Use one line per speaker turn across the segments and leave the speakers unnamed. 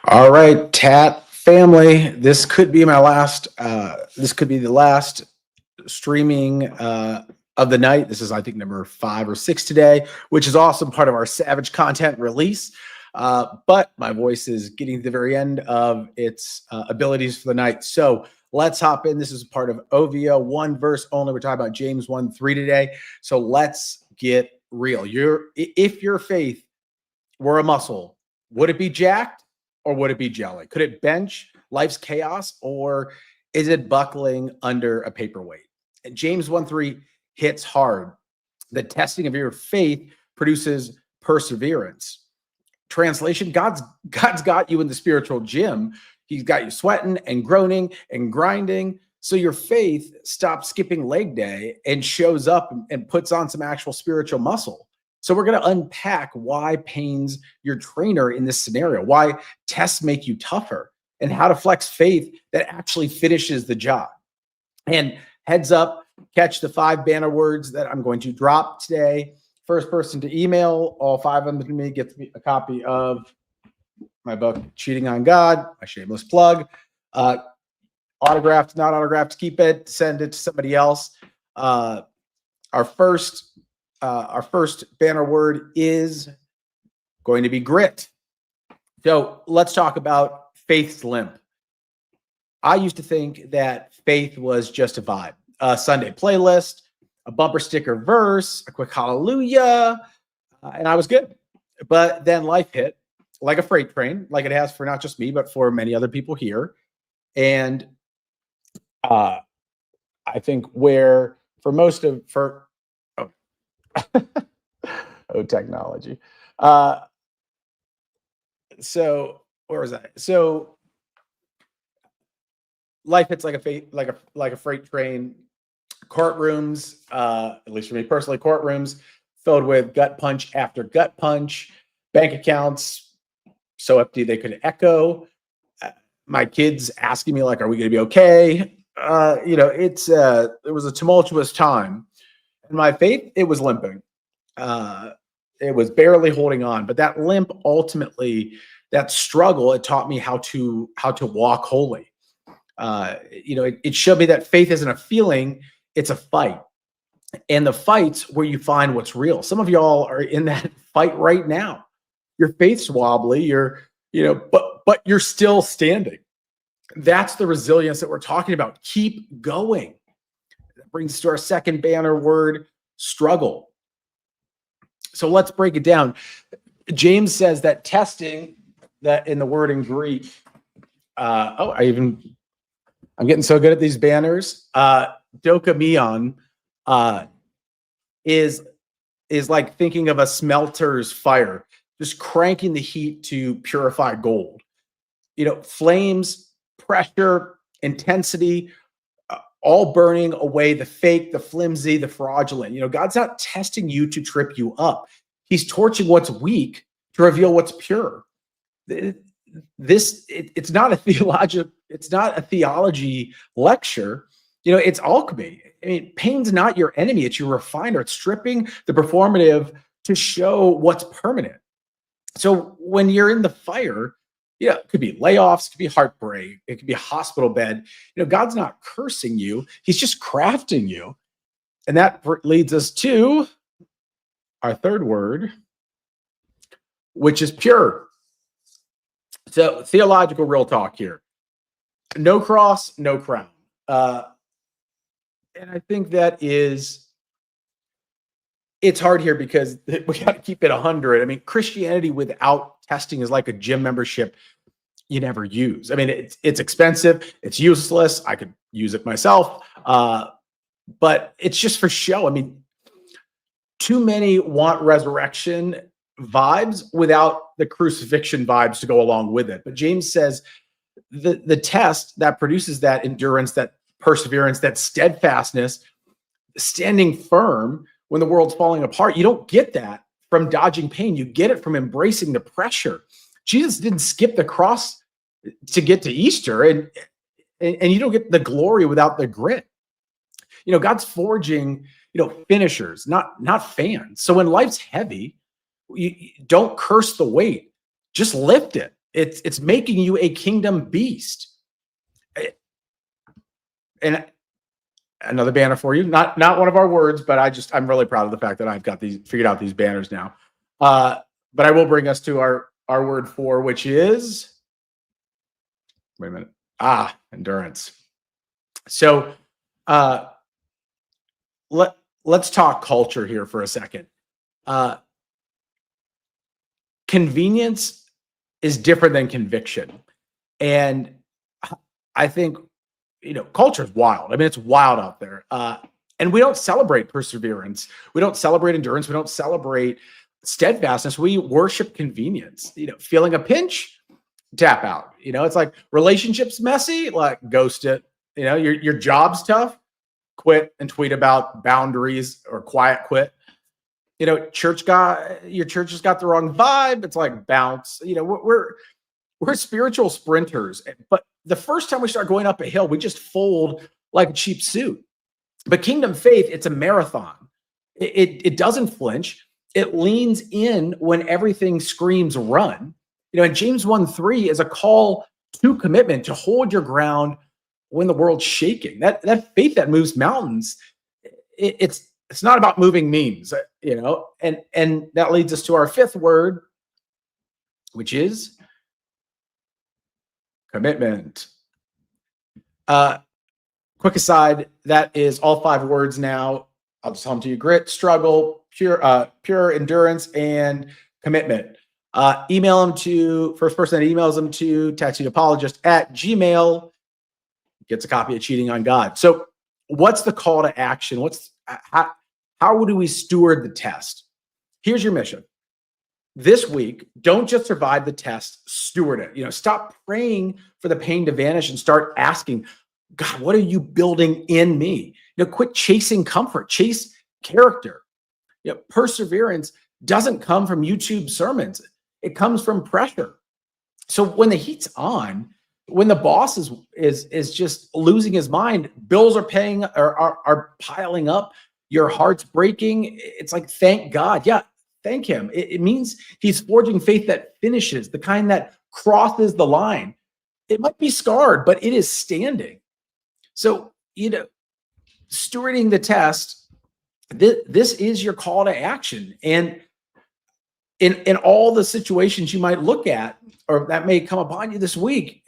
All right, Tat family. This could be my last. This could be the last streaming of the night. This is, I think, number 5 or 6 today, which is awesome. Part of our Savage content release. But my voice is getting to the very end of its abilities for the night. So let's hop in. This is part of OVO, one verse only. We're talking about James 1:3 today. So let's get real. If your faith were a muscle, would it be jacked or would it be jelly? Could it bench life's chaos, or is it buckling under a paperweight? And James 1:3 hits hard. The testing of your faith produces perseverance. Translation: God's got you in the spiritual gym. He's got you sweating and groaning and grinding. So your faith stops skipping leg day and shows up and puts on some actual spiritual muscle. So we're going to unpack why pain's your trainer in this scenario, why tests make you tougher, and how to flex faith that actually finishes the job. And heads up, catch the 5 banner words that I'm going to drop today. First person to email all 5 of them to me gets me a copy of my book, Cheating on God, my shameless plug. Autographed, not autographed, keep it, send it to somebody else. Our first banner word is going to be grit. So let's talk about faith's limp. I used to think that faith was just a vibe, a Sunday playlist, a bumper sticker verse, a quick hallelujah, and I was good. But then life hit like a freight train, like it has for not just me, but for many other people here. And I think where for most of, oh, technology. So where was I? So life hits like a freight train. Courtrooms, at least for me personally, courtrooms filled with gut punch after gut punch. Bank accounts so empty they could echo. My kids asking me like, "Are we going to be okay?" It was a tumultuous time, and my faith, it was limping. It was barely holding on, but that limp ultimately, that struggle, it taught me how to walk holy. It showed me that faith isn't a feeling, it's a fight. And the fight's where you find what's real. Some of y'all are in that fight right now. Your faith's wobbly, but you're still standing. That's the resilience that we're talking about. Keep going. That brings us to our second banner word, struggle. So let's break it down. James says that testing, that in the word in Greek, I'm getting so good at these banners. Dokamion is like thinking of a smelter's fire, just cranking the heat to purify gold. Flames, pressure, intensity, all burning away the fake, the flimsy, the fraudulent. God's not testing you to trip you up. He's torching what's weak to reveal what's pure. It's not a theology lecture. It's alchemy. I mean, pain's not your enemy. It's your refiner. It's stripping the performative to show what's permanent. So when you're in the fire, it could be layoffs, it could be heartbreak, it could be a hospital bed. God's not cursing you. He's just crafting you. And that leads us to our third word, which is pure. So theological real talk here. No cross, no crown. And I think it's hard here because we got to keep it 100. I mean, Christianity without testing is like a gym membership you never use. I mean, it's expensive, it's useless. I could use it myself, but it's just for show. I mean, too many want resurrection vibes without the crucifixion vibes to go along with it. But James says the test that produces that endurance, that perseverance, that steadfastness, standing firm when the world's falling apart, you don't get that from dodging pain. You get it from embracing the pressure. Jesus didn't skip the cross to get to Easter, and you don't get the glory without the grit. God's forging, finishers, not fans. So when life's heavy, you don't curse the weight, just lift it. It's making you a kingdom beast. And another banner for you, not one of our words, but I'm really proud of the fact that I've got figured out these banners now. But I will bring us to our word 4, which is, wait a minute. Endurance. So let's talk culture here for a second. Convenience is different than conviction. And I think, culture is wild. I mean, it's wild out there. And we don't celebrate perseverance. We don't celebrate endurance. We don't celebrate steadfastness. We worship convenience. Feeling a pinch, tap out. It's like relationships messy, like ghost it. Your job's tough, quit and tweet about boundaries or quiet quit. Your church has got the wrong vibe. It's like bounce. We're spiritual sprinters, but the first time we start going up a hill, we just fold like a cheap suit. But kingdom faith, it's a marathon. It doesn't flinch. It leans in when everything screams run. And James 1:3 is a call to commitment, to hold your ground when the world's shaking. That faith that moves mountains, it's not about moving memes, and that leads us to our 5th word, which is commitment. Quick aside, that is all 5 words now. I'll just tell them to you: grit, struggle, pure endurance, and commitment. Email them to first person that emails them to tattooedapologist@gmail.com. Gets a copy of Cheating on God. So what's the call to action? How do we steward the test? Here's your mission. This week, don't just survive the test, steward it. Stop praying for the pain to vanish and start asking, God, what are you building in me? Quit chasing comfort, chase character. Perseverance doesn't come from YouTube sermons. It comes from pressure. So when the heat's on, when the boss is just losing his mind, bills are piling up, your heart's breaking. It's like, thank God. Yeah, thank him. It means he's forging faith that finishes, the kind that crosses the line. It might be scarred, but it is standing. So, stewarding the test, this is your call to action. And in all the situations you might look at, or that may come upon you this week,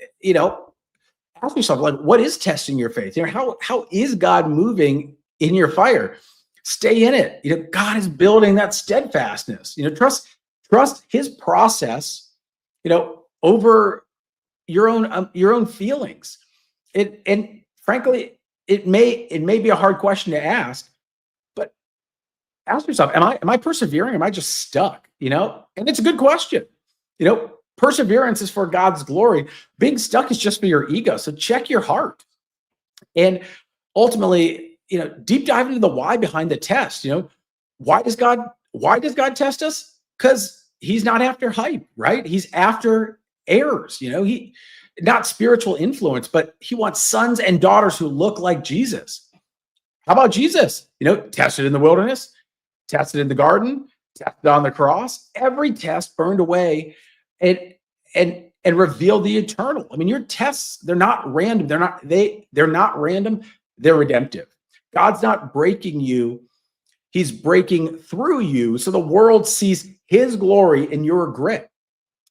ask yourself, like, what is testing your faith? How is God moving in your fire? Stay in it. God is building that steadfastness. Trust his process, over your own feelings. And frankly, it may be a hard question to ask, but ask yourself, am I persevering? Am I just stuck? And it's a good question. Perseverance is for God's glory. Being stuck is just for your ego. So check your heart. And ultimately, deep dive into the why behind the test. Why does God test us? Because he's not after hype, right? He's after errors. He not spiritual influence, but he wants sons and daughters who look like Jesus. How about Jesus? Tested in the wilderness, tested in the garden, tested on the cross. Every test burned away and revealed the eternal. I mean, your tests, they're not random. They're not random. They're redemptive. God's not breaking you. He's breaking through you so the world sees his glory in your grit.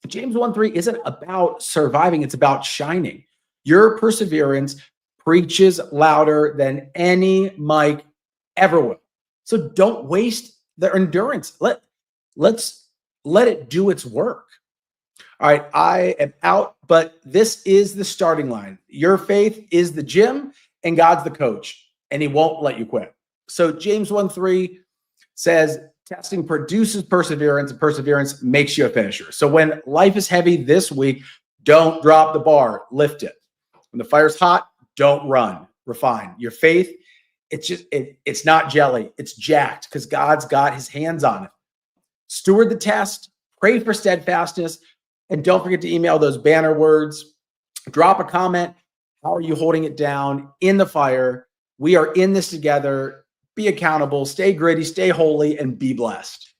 James 1:3 isn't about surviving. It's about shining. Your perseverance preaches louder than any mic ever will. So don't waste the endurance. Let's let it do its work. All right, I am out, but this is the starting line. Your faith is the gym and God's the coach, and he won't let you quit. So James 1:3 says, testing produces perseverance, and perseverance makes you a finisher. So when life is heavy this week, don't drop the bar, lift it. When the fire's hot, don't run, refine. Your faith, it's not jelly, it's jacked because God's got his hands on it. Steward the test, pray for steadfastness, and don't forget to email those banner words. Drop a comment. How are you holding it down in the fire? We are in this together. Be accountable, stay gritty, stay holy, and be blessed.